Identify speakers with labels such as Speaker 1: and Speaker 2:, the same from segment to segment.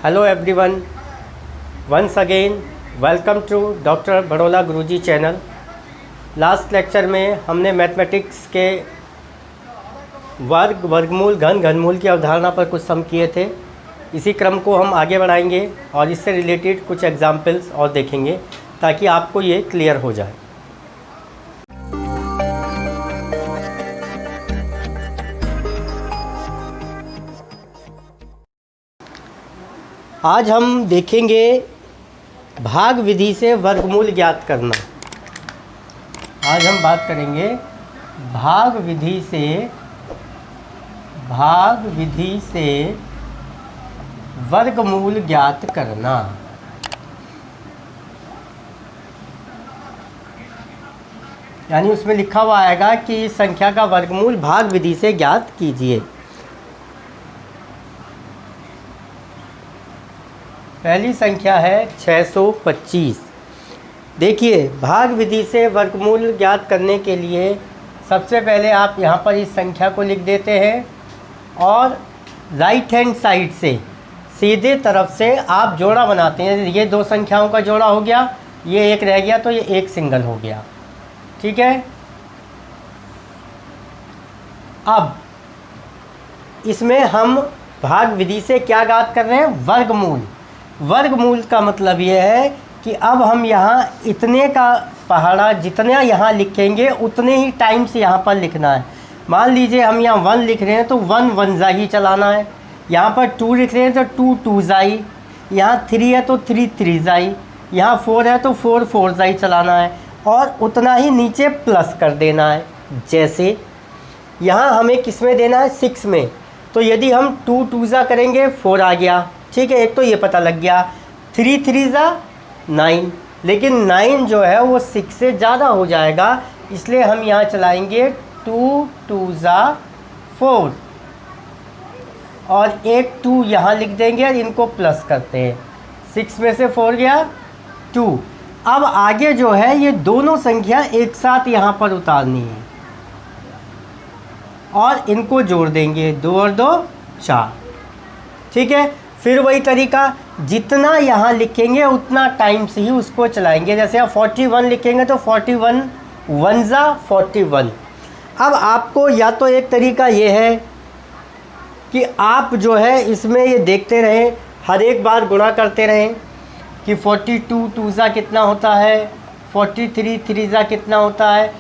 Speaker 1: Hello everyone, once again welcome to doctor Badola Guruji channel. Last lecture में हमने mathematics के वर्ग, वर्गमूल, घन, घनमूल की अवधारणा पर कुछ सम किए थे। इसी क्रम को हम आगे बढ़ाएंगे और इससे रिलेटेड कुछ एग्जाम्पल्स और देखेंगे ताकि आपको ये क्लियर हो जाए। आज हम देखेंगे भाग विधि से वर्गमूल ज्ञात करना। आज हम बात करेंगे भाग विधि से वर्गमूल ज्ञात करना। यानी उसमें लिखा हुआ आएगा कि इस संख्या का वर्गमूल भाग विधि से ज्ञात कीजिए। पहली संख्या है 625। देखिए, भाग विधि से वर्गमूल ज्ञात करने के लिए सबसे पहले आप यहाँ पर इस संख्या को लिख देते हैं और राइट हैंड साइड से सीधे तरफ से आप जोड़ा बनाते हैं। ये दो संख्याओं का जोड़ा हो गया, ये एक रह गया तो ये एक सिंगल हो गया। ठीक है। अब इसमें हम भाग विधि से क्या ज्ञात कर रहे हैं? वर्गमूल। वर्गमूल का मतलब ये है कि अब हम यहाँ इतने का पहाड़ा जितना यहाँ लिखेंगे उतने ही टाइम्स यहाँ पर लिखना है। मान लीजिए हम यहाँ 1 लिख रहे हैं तो 1 1 जा ही चलाना है। यहाँ पर 2 लिख रहे हैं तो 2 2 जाई। यहाँ 3 है तो 3 3 जाई। यहाँ 4 है तो 4 4 जाई चलाना है और उतना ही नीचे प्लस कर देना है। जैसे यहाँ हमें किस में देना है? 6 में। तो यदि हम 2 2 जा करेंगे 4 आ गया। ठीक है, एक तो ये पता लग गया। 3 3 जा 9, लेकिन 9 जो है वो 6 से ज़्यादा हो जाएगा, इसलिए हम यहाँ चलाएंगे 2 2 जा 4 और एक 2 यहाँ लिख देंगे और इनको प्लस करते हैं। 6 में से 4 गया 2। अब आगे जो है ये दोनों संख्या एक साथ यहाँ पर उतारनी है और इनको जोड़ देंगे। 2 और 2 4। ठीक है। फिर वही तरीका, जितना यहाँ लिखेंगे उतना टाइम्स ही उसको चलाएंगे। जैसे आप 41 लिखेंगे तो 41 1 जा 41। अब आपको या तो एक तरीका ये है कि आप जो है इसमें ये देखते रहें, हर एक बार गुणा करते रहें कि 42 2 जा कितना होता है, 43 3 जा कितना होता है।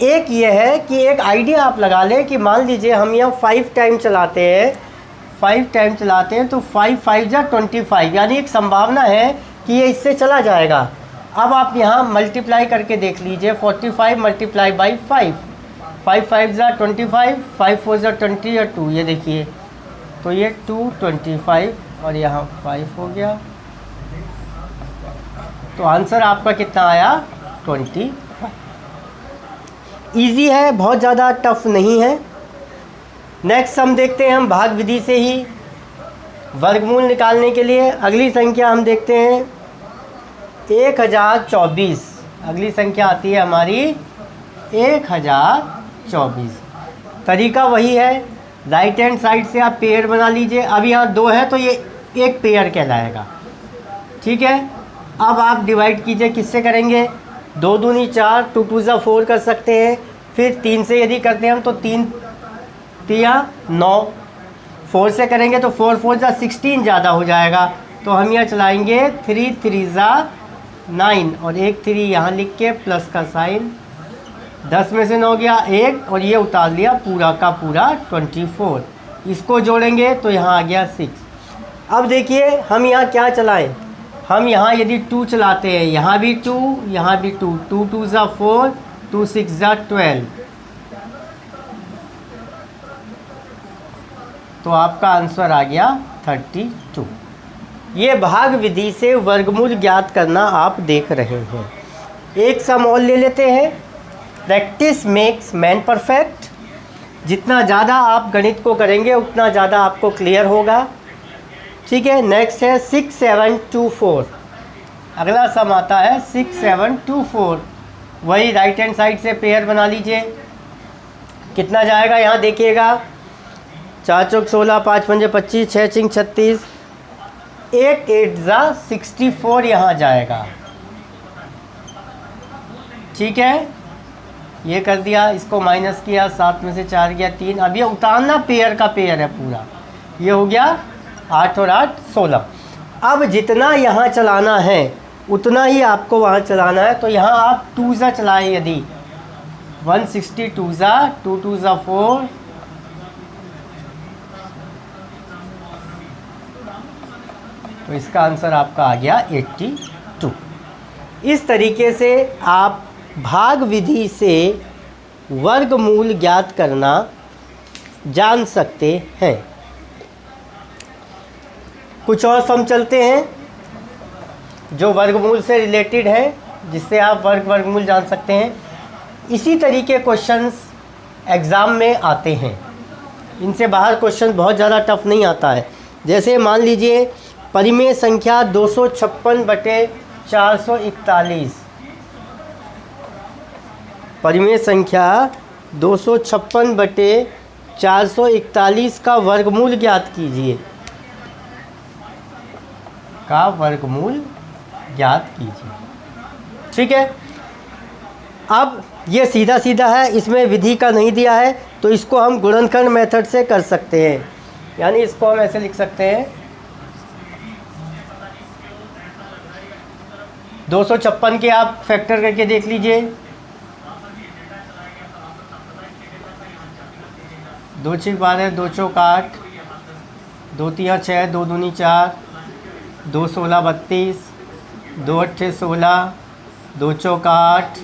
Speaker 1: एक ये है कि एक आइडिया आप लगा लें कि मान लीजिए हम यहाँ 5 टाइम चलाते हैं, 5 टाइम चलाते हैं तो 5 5 जा 25, यानी एक संभावना है कि ये इससे चला जाएगा। अब आप यहाँ मल्टीप्लाई करके देख लीजिए, 45 मल्टीप्लाई बाई 5, 5 5 जा 25, 5 4 जा 20 और 2, ये देखिए तो ये 225 और यहाँ 5 हो गया। तो आंसर आपका कितना आया? 25। ईजी है, बहुत ज़्यादा टफ नहीं है। नेक्स्ट हम देखते हैं हम भाग विधि से ही वर्गमूल निकालने के लिए। अगली संख्या हम देखते हैं 1024। अगली संख्या आती है हमारी 1024। तरीका वही है, राइट हैंड साइड से आप पेयर बना लीजिए। अब यहाँ 2 है तो ये एक पेयर कहलाएगा। ठीक है। अब आप डिवाइड कीजिए, किससे करेंगे? 2 दूनी 4, 2 2 जा 4 कर सकते हैं। फिर 3 से यदि करते हैं हम तो 3 3 9, 4 से करेंगे तो 4 4 जा 16 ज़्यादा हो जाएगा। तो हम यहाँ चलाएंगे 3 3 जा 9 और एक 3 यहाँ लिख के प्लस का साइन। 10 में से 9 गया 1 और ये उतार लिया पूरा का पूरा 24। इसको जोड़ेंगे तो यहाँ आ गया 6। अब देखिए हम यहाँ क्या चलाएं? हम यहाँ यदि 2 चलाते हैं, यहाँ भी 2, यहाँ भी 2, 2 2 जा 4, 2 6 जा 12, तो आपका आंसर आ गया 32। ये भाग विधि से वर्गमूल ज्ञात करना आप देख रहे हैं। एक सम और ले लेते हैं। Practice makes man perfect. जितना ज़्यादा आप गणित को करेंगे उतना ज़्यादा आपको क्लियर होगा। ठीक है। नेक्स्ट है 6724। अगला सम आता है 6724। वही राइट हैंड साइड से पेयर बना लीजिए। कितना जाएगा यहाँ देखिएगा, 4 चौक 16, 5 पंजे 25, 6 चिंग 36, 8 8 जा 64 यहाँ जाएगा। ठीक है, ये कर दिया, इसको माइनस किया, 7 में से 4 गया 3। अब ये उतारना पेयर का पेयर है पूरा, ये हो गया 8 और 8 16। अब जितना यहाँ चलाना है उतना ही आपको वहाँ चलाना है। तो यहाँ आप 2 जा चलाएँ, यदि 162 जा 2 2 जा 4, तो इसका आंसर आपका आ गया 82। इस तरीके से आप भाग विधि से वर्गमूल ज्ञात करना जान सकते हैं। कुछ और सम चलते हैं जो वर्गमूल से रिलेटेड है, जिससे आप वर्गमूल जान सकते हैं। इसी तरीके क्वेश्चंस एग्ज़ाम में आते हैं, इनसे बाहर क्वेश्चन बहुत ज़्यादा टफ नहीं आता है। जैसे मान लीजिए परिमेय संख्या 256/441, परिमेय संख्या 256/441 का वर्गमूल ज्ञात कीजिए, का वर्गमूल ज्ञात कीजिए। ठीक है, अब ये सीधा सीधा है, इसमें विधि का नहीं दिया है, तो इसको हम गुणनखंड मेथड से कर सकते हैं। यानी इसको हम ऐसे लिख सकते हैं, 256 के आप फैक्टर करके देख लीजिए। 2 6 12, 2 चौक 8, 2 3 6, 2 दूनी 4, 2 16 32, 2 8 16, 2 चौक 8,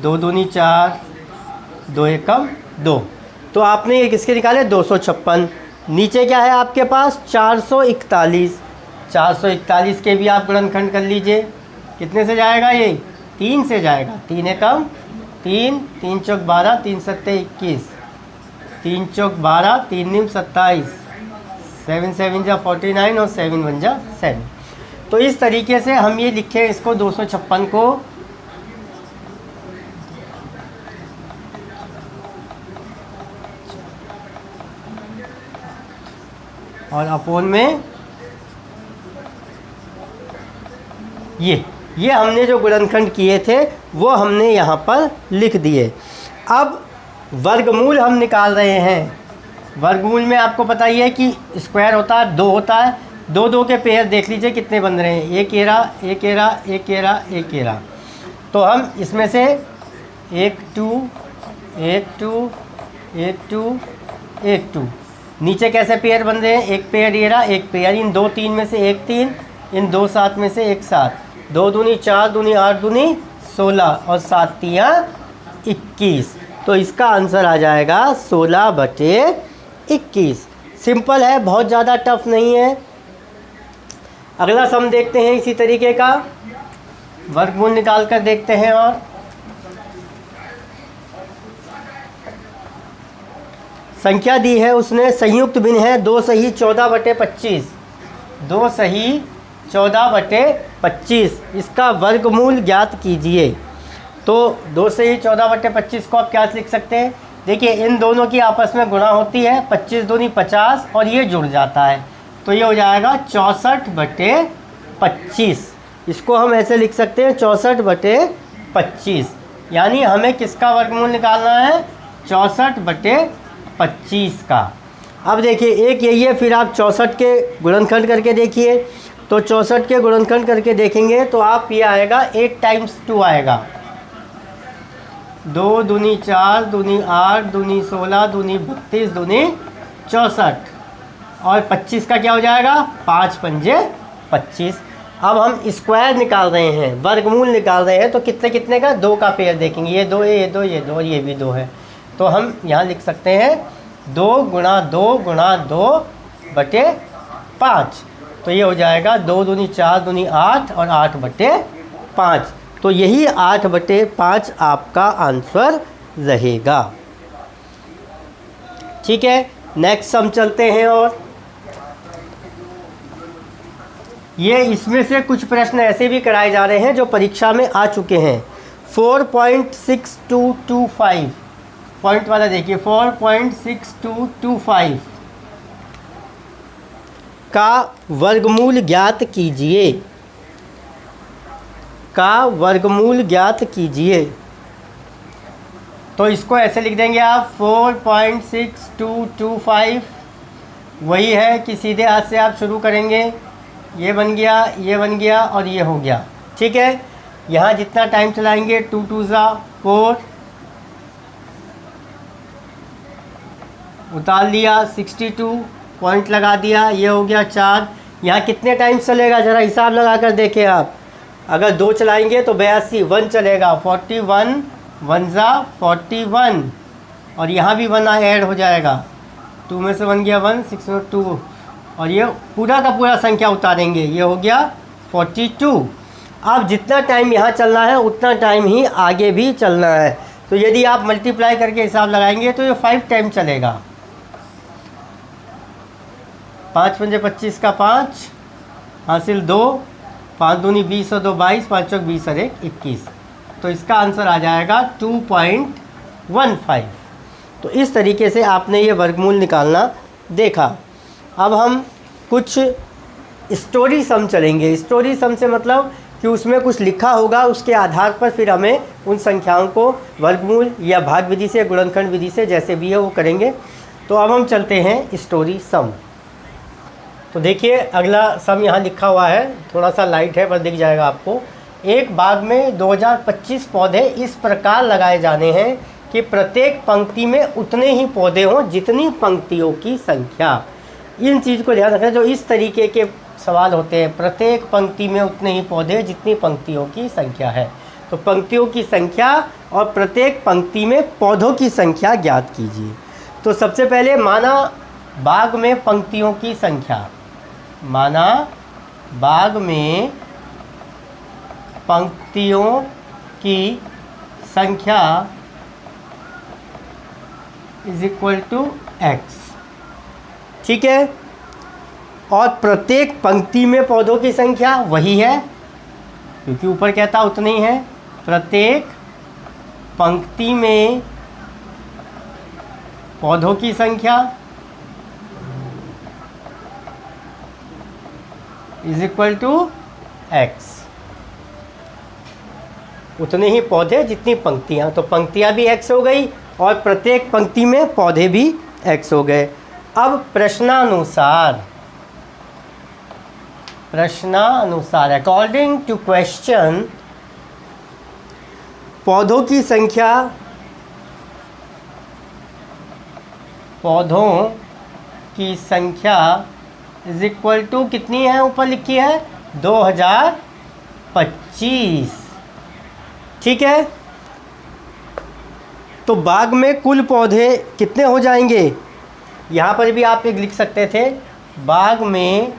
Speaker 1: 2 दूनी 4, 2 एकम 2। तो आपने ये किसके निकाले, 256। नीचे क्या है आपके पास, 441। 441 के भी आप गुणनखंड कर लीजिए। कितने से जाएगा ये, 3 से जाएगा। 3 एकम 3, 3 चौक 12, 3 सत्ते 21, 3 चौक 12, 3 निम 27, 7 7 जा 49 और 7 1 जा 7। तो इस तरीके से हम ये लिखें इसको 256 को, और अपोन में ये हमने जो गुणनखंड किए थे वो हमने यहाँ पर लिख दिए। अब वर्गमूल हम निकाल रहे हैं। वर्गमूल में आपको पता ही है कि स्क्वायर होता है, 2 होता है, 2 2 के पेयर देख लीजिए कितने बन रहे हैं, एक एरा एक एरा एक एरा एक एरा। तो हम इसमें से 1 2 1 2 1 2 1 2, नीचे कैसे पेयर बन रहे हैं, एक पेयर एरा एक पेयर, इन 2 3 में से 1 3, इन 2 7 में से 1 7, 2 दूनी 4 दूनी 8 दूनी 16 और 7 तिया 21। तो इसका आंसर आ जाएगा 16/21। सिंपल है, बहुत ज़्यादा टफ नहीं है। अगला सम देखते हैं इसी तरीके का, वर्गमूल निकाल कर देखते हैं। और संख्या दी है उसने, संयुक्त भिन्न है 2 सही 14/25, 2 सही 14/25, इसका वर्गमूल ज्ञात कीजिए। तो 2 सही 14/25 को आप क्या लिख सकते हैं, देखिए इन दोनों की आपस में गुणा होती है, 25 दूनी 50 और ये जुड़ जाता है, तो ये हो जाएगा 64/25। इसको हम ऐसे लिख सकते हैं 64/25, यानी हमें किसका वर्गमूल निकालना है, 64/25 का। अब देखिए एक यही है, फिर आप 64 के गुणनखंड करके देखिए। तो 64 के गुणनखंड करके देखेंगे तो आप ये आएगा 8 टाइम्स 2 आएगा, 2 दूनी 4 दूनी 8 दूनी 16 दूनी 32 दूनी 64 और 25 का क्या हो जाएगा, 5 पंजे 25। अब हम स्क्वायर निकाल रहे हैं, वर्गमूल निकाल रहे हैं, तो कितने कितने का, 2 का पेयर देखेंगे, ये 2 ये 2 ये 2 और ये भी 2 है। तो हम यहाँ लिख सकते हैं 2 गुणा 2 गुणा 2/5। तो ये हो जाएगा 2 दूनी 4 दूनी 8 और 8/5। तो यही 8/5 आपका आंसर रहेगा। ठीक है, नेक्स्ट सम चलते हैं। और ये इसमें से कुछ प्रश्न ऐसे भी कराए जा रहे हैं जो परीक्षा में आ चुके हैं। 4.6225 पॉइंट वाला देखिए, 4.6225 का वर्गमूल ज्ञात कीजिए, का वर्गमूल ज्ञात कीजिए। तो इसको ऐसे लिख देंगे आप 4.6225, वही है कि सीधे हाथ से आप शुरू करेंगे। ये बन गया, ये बन गया और ये हो गया। ठीक है, यहाँ जितना टाइम चलाएंगे 2 2 4, उतार लिया 62, पॉइंट लगा दिया, ये हो गया 4। यहाँ कितने टाइम चलेगा ज़रा हिसाब लगा कर देखें आप। अगर 2 चलाएंगे तो 82, 1 चलेगा 41, 1 41, और यहाँ भी 1 ऐड हो जाएगा, 2 में से 1 गया 1, 6 में 2, और ये पूरा का पूरा संख्या उतारेंगे, ये हो गया 42। अब जितना टाइम यहाँ चलना है उतना टाइम ही आगे भी चलना है। तो यदि आप मल्टीप्लाई करके हिसाब लगाएंगे तो ये 5 टाइम चलेगा। 5 पंजे 25 का 5 हासिल 2, 5 दूनी 20 और 2 22, 5 चौक 20 और 1 21। तो इसका आंसर आ जाएगा 2.15। तो इस तरीके से आपने ये वर्गमूल निकालना देखा। अब हम कुछ स्टोरी सम चलेंगे। स्टोरी सम से मतलब कि उसमें कुछ लिखा होगा, उसके आधार पर फिर हमें उन संख्याओं को वर्गमूल या भाग विधि से, गुणनखंड विधि से, जैसे भी है वो करेंगे। तो अब हम चलते हैं स्टोरी सम। तो देखिए अगला सम यहाँ लिखा हुआ है, थोड़ा सा लाइट है पर दिख जाएगा आपको। एक बाग में 2025 पौधे इस प्रकार लगाए जाने हैं कि प्रत्येक पंक्ति में उतने ही पौधे हों जितनी पंक्तियों की संख्या। इन चीज़ को ध्यान रखना, जो इस तरीके के सवाल होते हैं, प्रत्येक पंक्ति में उतने ही पौधे जितनी पंक्तियों की संख्या है। तो पंक्तियों की संख्या और प्रत्येक पंक्ति में पौधों की संख्या ज्ञात कीजिए। तो सबसे पहले माना बाग में पंक्तियों की संख्या, माना बाग में पंक्तियों की संख्या इज इक्वल टू x। ठीक है, और प्रत्येक पंक्ति में पौधों की संख्या वही है, क्योंकि ऊपर कहता उतनी है। प्रत्येक पंक्ति में पौधों की संख्या इज इक्वल टू x। उतने ही पौधे जितनी पंक्तियां, तो पंक्तियां भी x हो गई और प्रत्येक पंक्ति में पौधे भी x हो गए। अब प्रश्नानुसार अकॉर्डिंग टू क्वेश्चन, पौधों की संख्या इज इक्वल टू कितनी है, ऊपर लिखी है 2025। ठीक है, तो बाग में कुल पौधे कितने हो जाएंगे, यहाँ पर भी आप एक लिख सकते थे, बाग में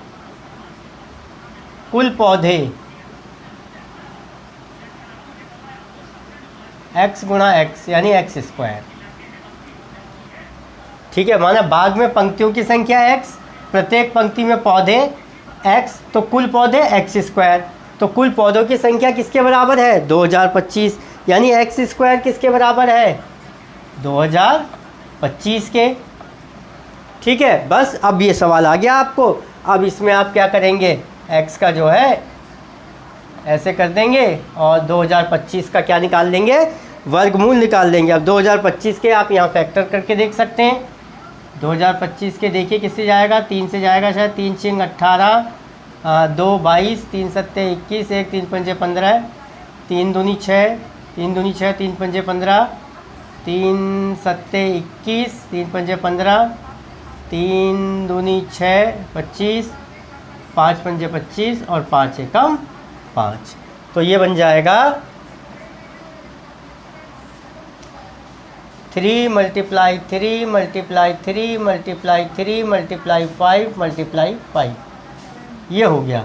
Speaker 1: कुल पौधे x गुणा x यानी x स्क्वायर। ठीक है, माना बाग में पंक्तियों की संख्या x, प्रत्येक पंक्ति में पौधे x, तो कुल पौधे x स्क्वायर। तो कुल पौधों की संख्या किसके बराबर है, 2025, यानी x स्क्वायर किसके बराबर है, 2025 के। ठीक है, बस अब ये सवाल आ गया आपको। अब इसमें आप क्या करेंगे, x का जो है ऐसे कर देंगे और 2025 का क्या निकाल लेंगे, वर्गमूल निकाल लेंगे। अब 2025 के आप यहाँ फैक्टर करके देख सकते हैं। 2025 के देखिए किससे जाएगा, 3 से जाएगा शायद, 3 6 18, 2 22, 3 7 21, 1 3 5 15, 3 दूनी 6, 3 दूनी 6, 3 5 15, 3 7 21, 3 5 15, 3 दूनी 6 25, 5 5 25 और 5 एकम 5। तो ये बन जाएगा 3 multiply 3 multiply 3 multiply 3 multiply 5 multiply 5, ये हो गया।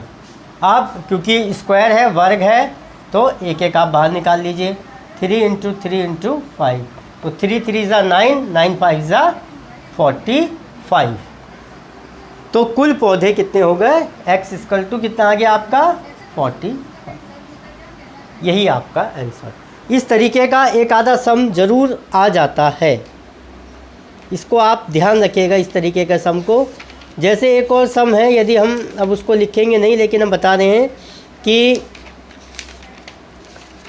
Speaker 1: अब क्योंकि स्क्वायर है, वर्ग है, तो एक एक आप बाहर निकाल लीजिए। 3 इंटू 3 इंटू 5, तो 3 3 ज़ा 9, 9 5 ज़ा 45। तो कुल पौधे कितने हो गए, x इक्वल टू कितना आ गया आपका 45। यही आपका आंसर। इस तरीके का एक आधा सम जरूर आ जाता है, इसको आप ध्यान रखिएगा। इस तरीके का सम को जैसे एक और सम है, यदि हम अब उसको लिखेंगे नहीं, लेकिन हम बता रहे हैं कि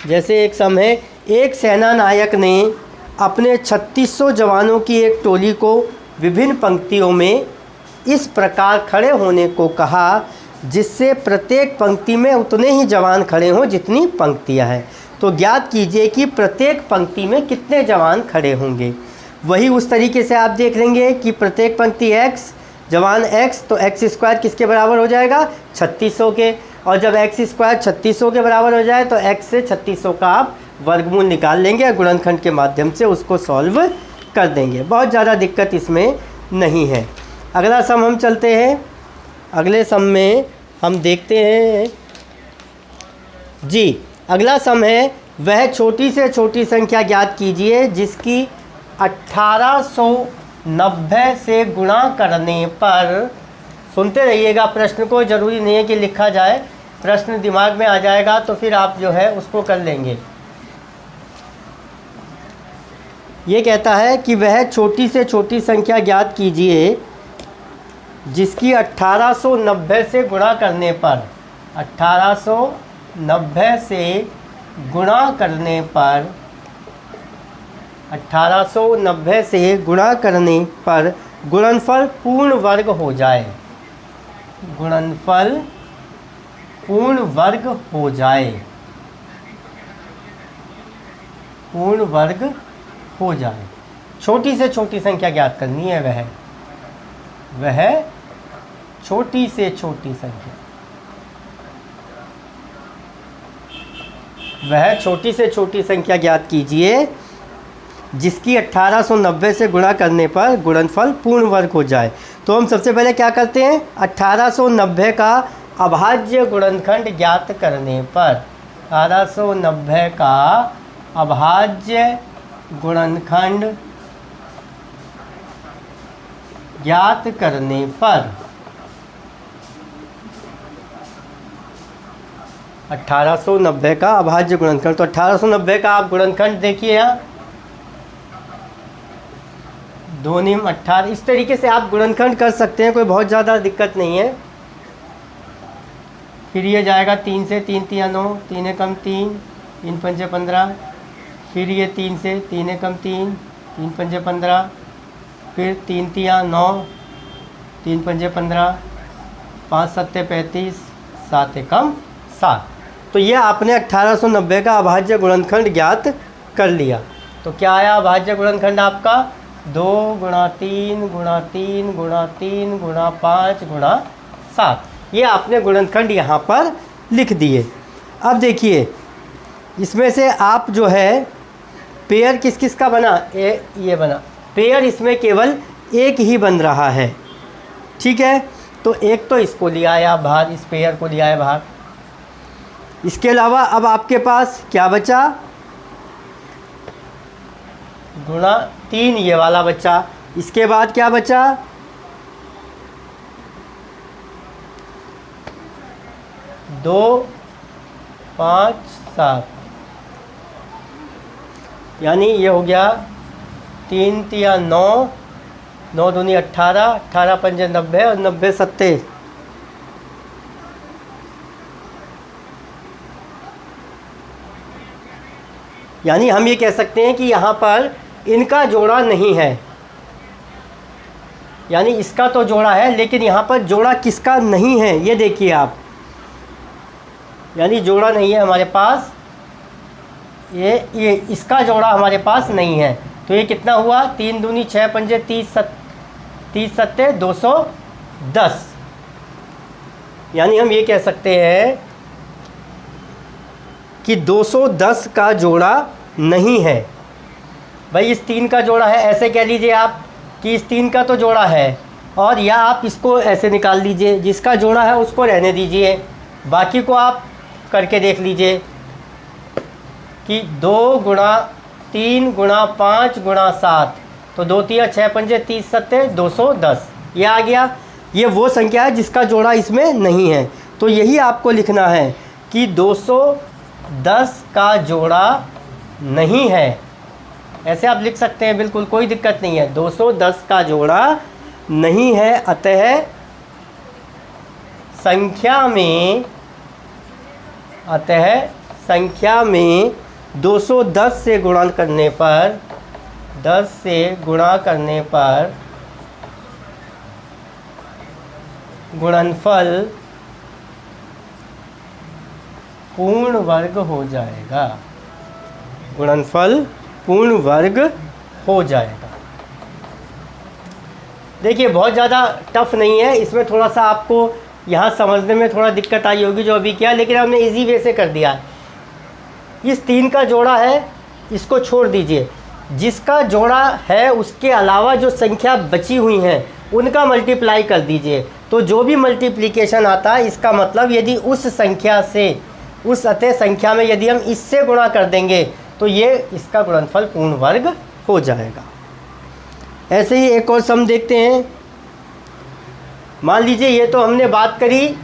Speaker 1: जैसे एक सम है, एक सेना नायक ने अपने 3600 जवानों की एक टोली को विभिन्न पंक्तियों में इस प्रकार खड़े होने को कहा जिससे प्रत्येक पंक्ति में उतने ही जवान खड़े हों जितनी पंक्तियां हैं। तो ज्ञात कीजिए कि प्रत्येक पंक्ति में कितने जवान खड़े होंगे। वही उस तरीके से आप देख लेंगे कि प्रत्येक पंक्ति x जवान x, तो x स्क्वायर किसके बराबर हो जाएगा 3600 के, और जब x स्क्वायर 3600 के बराबर हो जाए तो x से 3600 का आप वर्गमूल निकाल लेंगे और गुणनखंड के माध्यम से उसको सॉल्व कर देंगे। बहुत ज़्यादा दिक्कत इसमें नहीं है। अगला सम हम चलते हैं। अगले सम में हम देखते हैं जी, अगला सम है, वह छोटी से छोटी संख्या ज्ञात कीजिए जिसकी 1890 से गुणा करने पर, सुनते रहिएगा प्रश्न को, ज़रूरी नहीं है कि लिखा जाए, प्रश्न दिमाग में आ जाएगा तो फिर आप जो है उसको कर लेंगे। ये कहता है कि वह छोटी से छोटी संख्या ज्ञात कीजिए जिसकी 1890 से गुणा करने पर, 1890 से गुणा करने पर, 1890 से गुणा करने पर गुणनफल पूर्ण वर्ग हो जाए, गुणनफल पूर्ण वर्ग हो जाए, पूर्ण वर्ग हो जाए। छोटी से छोटी संख्या ज्ञात करनी है, वह छोटी से छोटी संख्या, वह छोटी से छोटी संख्या ज्ञात कीजिए जिसकी 1890 से गुणा करने पर गुणनफल पूर्ण वर्ग हो जाए। तो हम सबसे पहले क्या करते हैं, 1890 का अभाज्य गुणनखंड ज्ञात करने पर, 1890 का अभाज्य गुणनखंड ज्ञात करने पर, 1890 का अभाज्य गुणनखंड, तो 1890 का आप गुणनखंड देखिए यहाँ, 2 निम 18, इस तरीके से आप गुणनखंड कर सकते हैं, कोई बहुत ज़्यादा दिक्कत नहीं है। फिर ये जाएगा 3 से, 3 तिया 9, 3 एकम 3, 3 पंजे 15, फिर ये 3 से, 3 एकम 3, 3 पंजे 15, फिर 3 तिया 9, 3 पंजे 15, 5 सत्ते 35, 7 एकम 7। तो ये आपने 1890 का अभाज्य गुणनखंड ज्ञात कर लिया। तो क्या आया अभाज्य गुणनखंड आपका, 2 गुणा 3 गुणा 3 गुणा 3 गुणा 5 गुणा 7। ये आपने गुणनखंड यहाँ पर लिख दिए। अब देखिए इसमें से आप जो है पेयर किस किस का बना, ये बना पेयर, इसमें केवल एक ही बन रहा है, ठीक है। तो एक तो इसको लिया है आप बाहर, इस पेयर को लिया है बाहर। इसके अलावा अब आपके पास क्या बचा, गुणा 3 ये वाला बचा। इसके बाद क्या बचा, 2 5 7, यानी ये हो गया 3 तिया 9, 9 दूनी 18, 18 पंजे 90 और 90 सत्ते, यानी हम ये कह सकते हैं कि यहाँ पर इनका जोड़ा नहीं है, यानी इसका तो जोड़ा है लेकिन यहाँ पर जोड़ा किसका नहीं है, ये देखिए आप, यानी जोड़ा नहीं है हमारे पास, ये इसका जोड़ा हमारे पास नहीं है। तो ये कितना हुआ, 3 दूनी 6 पंजे 30 सत्ते 210, यानी हम ये कह सकते हैं कि 210 का जोड़ा नहीं है। भाई इस 3 का जोड़ा है, ऐसे कह लीजिए आप कि इस 3 का तो जोड़ा है, और या आप इसको ऐसे निकाल लीजिए, जिसका जोड़ा है उसको रहने दीजिए, बाकी को आप करके देख लीजिए कि 2 गुणा 3 गुणा 5 गुणा 7, तो 2 तिया 6 पंजे 30 सत्ते 210, ये आ गया। ये वो संख्या है जिसका जोड़ा इसमें नहीं है। तो यही आपको लिखना है कि 210 का जोड़ा नहीं है, ऐसे आप लिख सकते हैं, बिल्कुल कोई दिक्कत नहीं है। 210 का जोड़ा नहीं है, अतः संख्या में, अतः संख्या में 210 से गुणा करने पर, 10 से गुणा करने पर गुणनफल पूर्ण वर्ग हो जाएगा। गुणनफल पूर्ण वर्ग हो जाएगा। देखिए बहुत ज़्यादा टफ नहीं है, इसमें थोड़ा सा आपको यहाँ समझने में थोड़ा दिक्कत आई होगी जो अभी किया, लेकिन हमने इजी वे से कर दिया है। इस 3 का जोड़ा है, इसको छोड़ दीजिए, जिसका जोड़ा है उसके अलावा जो संख्या बची हुई हैं उनका मल्टीप्लाई कर दीजिए। तो जो भी मल्टीप्लिकेशन आता है, इसका मतलब यदि उस संख्या से, उस अतः संख्या में यदि हम इससे गुणा कर देंगे तो ये इसका गुणनफल पूर्ण वर्ग हो जाएगा। ऐसे ही एक और सम देखते हैं। मान लीजिए ये तो हमने बात करी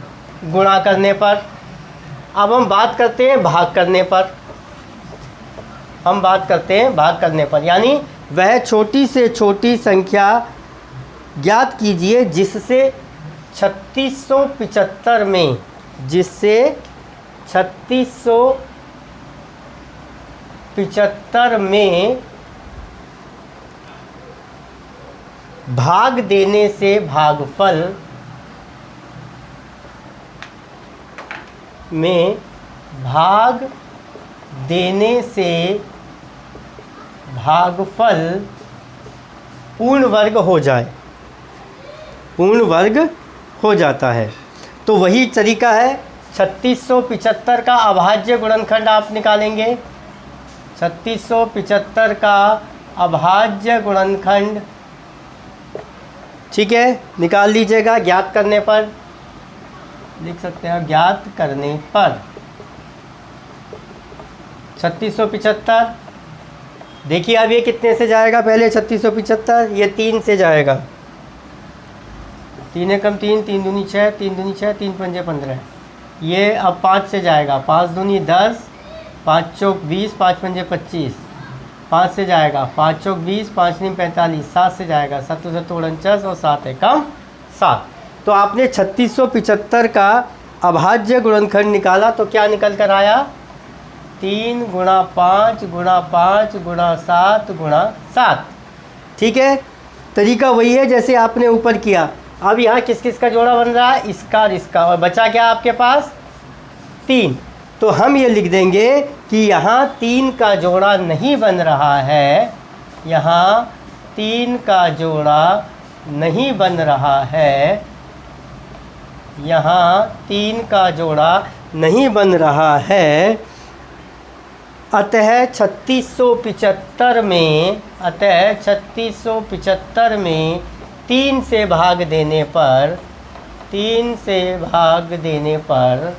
Speaker 1: गुणा करने पर, अब हम बात करते हैं भाग करने पर। हम बात करते हैं भाग करने पर, यानी वह छोटी से छोटी संख्या ज्ञात कीजिए जिससे 3675 में, जिससे 3675 में भाग देने से भागफल में, भाग देने से भागफल पूर्ण वर्ग हो जाए, पूर्ण वर्ग हो जाता है। तो वही तरीका है, 3675 का अभाज्य गुणनखंड आप निकालेंगे। 3675 का अभाज्य गुणनखंड, ठीक है, निकाल लीजिएगा। ज्ञात करने पर लिख सकते हैं, ज्ञात करने पर 3675, देखिए अब ये कितने से जाएगा, पहले 3675 ये 3 से जाएगा। 3 एकम 3, 3 दूनी 6, 3 दूनी 6, 3 पंजे 15। ये अब 5 से जाएगा, 5 दूनी 10, 5 चौक 20, 5 पंजे 25। 5 से जाएगा, 5 चौक 20, 5 नीम 45। 7 से जाएगा, 7 7 49 और 7 एकम 7। तो आपने 3675 का अभाज्य गुणनखंड निकाला तो क्या निकल कर आया, 3 गुणा 5 गुणा 5 गुणा 7 गुणा 7। ठीक है, तरीका वही है जैसे आपने ऊपर किया। अब यहाँ किस किस का जोड़ा बन रहा है, इसका और इसका, और बचा क्या आपके पास, 3। तो हम ये लिख देंगे कि यहाँ 3 का जोड़ा नहीं बन रहा है, यहाँ 3 का जोड़ा नहीं बन रहा है, यहाँ 3 का जोड़ा नहीं बन रहा है। अतः 3675 में, अतः 3675 में 3 से भाग देने पर, 3 से भाग देने पर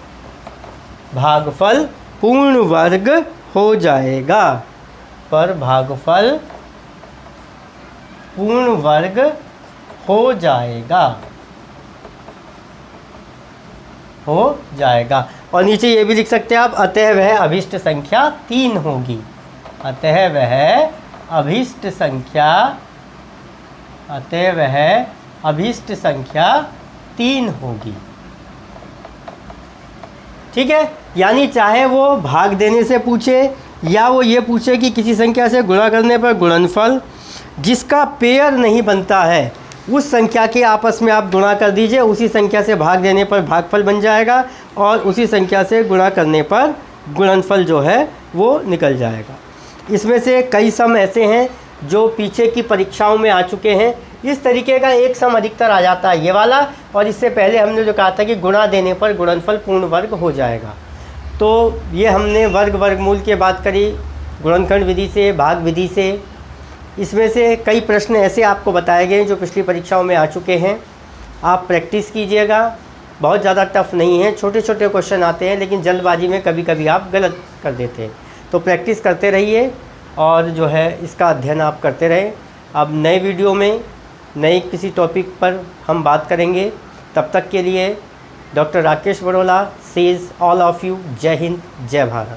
Speaker 1: भागफल पूर्ण वर्ग हो जाएगा, पर भागफल पूर्ण वर्ग हो जाएगा, हो जाएगा। और नीचे ये भी लिख सकते हैं आप, अतः वह अभिष्ट संख्या 3 होगी, अतः वह अभिष्ट संख्या, अतः वह अभिष्ट संख्या 3 होगी। ठीक है, यानी चाहे वो भाग देने से पूछे या वो ये पूछे कि किसी संख्या से गुणा करने पर गुणनफल जिसका पेयर नहीं बनता है उस संख्या के आपस में आप गुणा कर दीजिए, उसी संख्या से भाग देने पर भागफल बन जाएगा और उसी संख्या से गुणा करने पर गुणनफल जो है वो निकल जाएगा। इसमें से कई सम ऐसे हैं जो पीछे की परीक्षाओं में आ चुके हैं। इस तरीके का एक सम अधिकतर आ जाता है ये वाला, और इससे पहले हमने जो कहा था कि गुणा देने पर गुणनफल पूर्ण वर्ग हो जाएगा। तो ये हमने वर्ग वर्गमूल की बात करी, गुणनखंड विधि से, भाग विधि से। इसमें से कई प्रश्न ऐसे आपको बताए गए जो पिछली परीक्षाओं में आ चुके हैं। आप प्रैक्टिस कीजिएगा, बहुत ज़्यादा टफ नहीं है, छोटे छोटे क्वेश्चन आते हैं लेकिन जल्दबाजी में कभी कभी आप गलत कर देते हैं। तो प्रैक्टिस करते रहिए और जो है इसका अध्ययन आप करते रहें। अब नए वीडियो में नए किसी टॉपिक पर हम बात करेंगे। तब तक के लिए doctor Rakesh Barola says all of you, जय हिंद, जय भारत।